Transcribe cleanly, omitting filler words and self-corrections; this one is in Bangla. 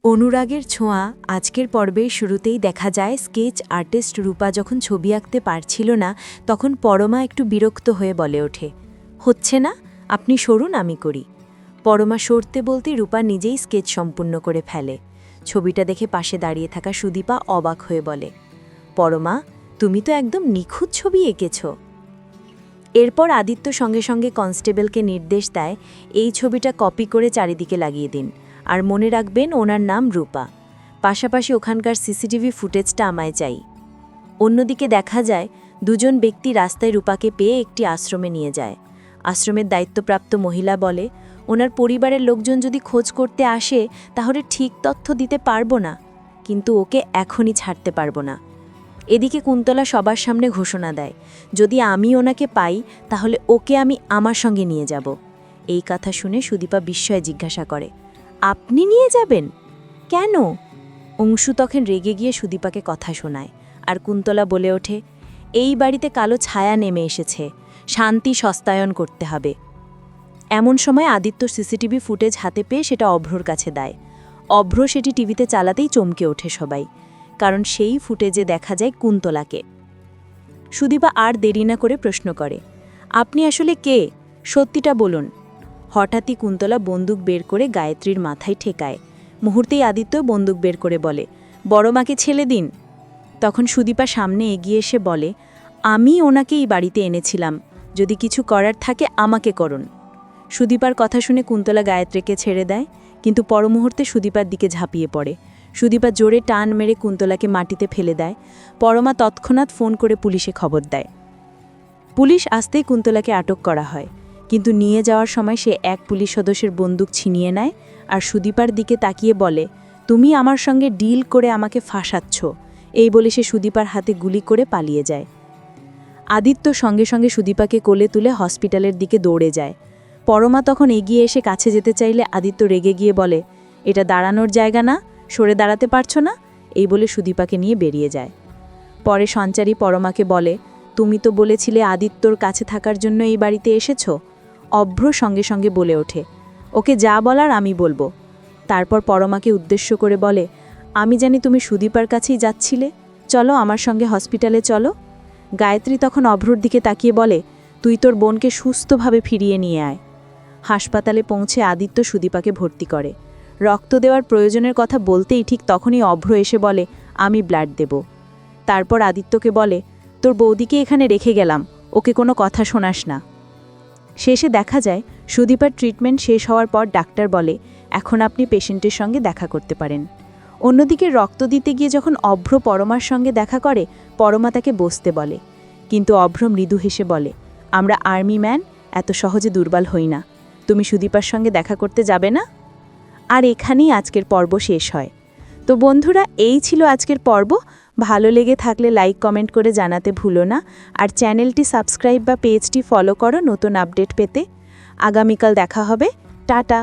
অনুরাগের ছোঁয়া আজকের পর্বের শুরুতেই দেখা যায় স্কেচ আর্টিস্ট রূপা যখন ছবি আঁকতে পারছিল না তখন পরমা একটু বিরক্ত হয়ে বলে ওঠে, হচ্ছে না, আপনি সরুন, আমি করি। পরমা সরতে বলতে রূপা নিজেই স্কেচ সম্পূর্ণ করে ফেলে। ছবিটা দেখে পাশে দাঁড়িয়ে থাকা সুদীপা অবাক হয়ে বলে, পরমা, তুমি তো একদম নিখুঁত ছবি এঁকেছ। এরপর আদিত্য সঙ্গে সঙ্গে কনস্টেবলকে নির্দেশ দেয়, এই ছবিটা কপি করে চারিদিকে লাগিয়ে দিন, আর মনে রাখবেন ওনার নাম রূপা। পাশাপাশি ওখানকার সিসিটিভি ফুটেজটা আমায় চাই। অন্যদিকে দেখা যায় দুজন ব্যক্তি রাস্তায় রূপাকে পেয়ে একটি আশ্রমে নিয়ে যায়। আশ্রমের দায়িত্বপ্রাপ্ত মহিলা বলে, ওনার পরিবারের লোকজন যদি খোঁজ করতে আসে তাহলে ঠিক তথ্য দিতে পারবো না, কিন্তু ওকে এখনই ছাড়তে পারবো না। এদিকে কুন্তলা সবার সামনে ঘোষণা দেয়, যদি আমি ওনাকে পাই তাহলে ওকে আমি আমার সঙ্গে নিয়ে যাব। এই কথা শুনে সুদীপা বিস্ময়ে জিজ্ঞাসা করে, আপনি নিয়ে যাবেন? কেন? অংশু তখন রেগে গিয়ে সুদীপাকে কথা শোনায়, আর কুন্তলা বলে ওঠে, এই বাড়িতে কালো ছায়া নেমে এসেছে, শান্তি সস্তায়ন করতে হবে। এমন সময় আদিত্য সিসিটিভি ফুটেজ হাতে পেয়ে সেটা অভ্রর কাছে দেয়। অভ্র সেটি টিভিতে চালাতেই চমকে ওঠে সবাই, কারণ সেই ফুটেজে দেখা যায় কুন্তলাকে। সুদীপা আর দেরি না করে প্রশ্ন করে, আপনি আসলে কে? সত্যিটা বলুন। হঠাৎই কুন্তলা বন্দুক বের করে গায়ত্রীর মাথায় ঠেকায়। মুহূর্তেই আদিত্য বন্দুক বের করে বলে, বড় মাকে ছেড়ে দিন। তখন সুদীপা সামনে এগিয়ে এসে বলে, আমি ওনাকে এই বাড়িতে এনেছিলাম, যদি কিছু করার থাকে আমাকে করুন। সুদীপার কথা শুনে কুন্তলা গায়ত্রীকে ছেড়ে দেয়, কিন্তু পরমুহূর্তে সুদীপার দিকে ঝাঁপিয়ে পড়ে। সুদীপা জোরে টান মেরে কুন্তলাকে মাটিতে ফেলে দেয়। পরমা তৎক্ষণাৎ ফোন করে পুলিশে খবর দেয়। পুলিশ আসতেই কুন্তলাকে আটক করা হয়, কিন্তু নিয়ে যাওয়ার সময় সে এক পুলিশ সদস্যের বন্দুক ছিনিয়ে নেয় আর সুদীপার দিকে তাকিয়ে বলে, তুমি আমার সঙ্গে ডিল করে আমাকে ফাঁসাচ্ছ। এই বলে সে সুদীপার হাতে গুলি করে পালিয়ে যায়। আদিত্য সঙ্গে সঙ্গে সুদীপাকে কোলে তুলে হসপিটালের দিকে দৌড়ে যায়। পরমা তখন এগিয়ে এসে কাছে যেতে চাইলে আদিত্য রেগে গিয়ে বলে, এটা দাঁড়ানোর জায়গা না, সরে দাঁড়াতে পারছো না? এই বলে সুদীপাকে নিয়ে বেরিয়ে যায়। পরে সঞ্চারী পরমাকে বলে, তুমি তো বলেছিলে আদিত্যর কাছে থাকার জন্য এই বাড়িতে এসেছ। অভ্র সঙ্গে সঙ্গে বলে ওঠে, ওকে যা বলার আমি বলবো। তারপর পরমাকে উদ্দেশ্য করে বলে, আমি জানি তুমি সুদীপার কাছেই যাচ্ছিলে, চলো আমার সঙ্গে হসপিটালে চলো। গায়ত্রী তখন অভ্রর দিকে তাকিয়ে বলে, তুই তোর বোনকে সুস্থভাবে ফিরিয়ে নিয়ে আয়। হাসপাতালে পৌঁছে আদিত্য সুদীপাকে ভর্তি করে। রক্ত দেওয়ার প্রয়োজনের কথা বলতেই ঠিক তখনই অভ্র এসে বলে, আমি ব্লাড দেব। তারপর আদিত্যকে বলে, তোর বৌদিকে এখানে রেখে গেলাম, ওকে কোনো কথা শোনাস না। শেষে দেখা যায় সুদীপার ট্রিটমেন্ট শেষ হওয়ার পর ডাক্তার বলে, এখন আপনি পেশেন্টের সঙ্গে দেখা করতে পারেন। অন্যদিকে রক্ত দিতে গিয়ে যখন অভ্র পরমার সঙ্গে দেখা করে, পরমা তাকে বসতে বলে, কিন্তু অভ্র মৃদু হেসে বলে, আমরা আর্মি ম্যান, এত সহজে দুর্বল হই না। তুমি সুদীপার সঙ্গে দেখা করতে যাবে না? আর এখানেই আজকের পর্ব শেষ হয়। তো বন্ধুরা, এই ছিল আজকের পর্ব। ভালো লেগে থাকলে লাইক কমেন্ট করে জানাতে ভুলো না, আর চ্যানেলটি সাবস্ক্রাইব বা পেজটি ফলো করো নতুন আপডেট পেতে। আগামীকাল দেখা হবে। টাটা।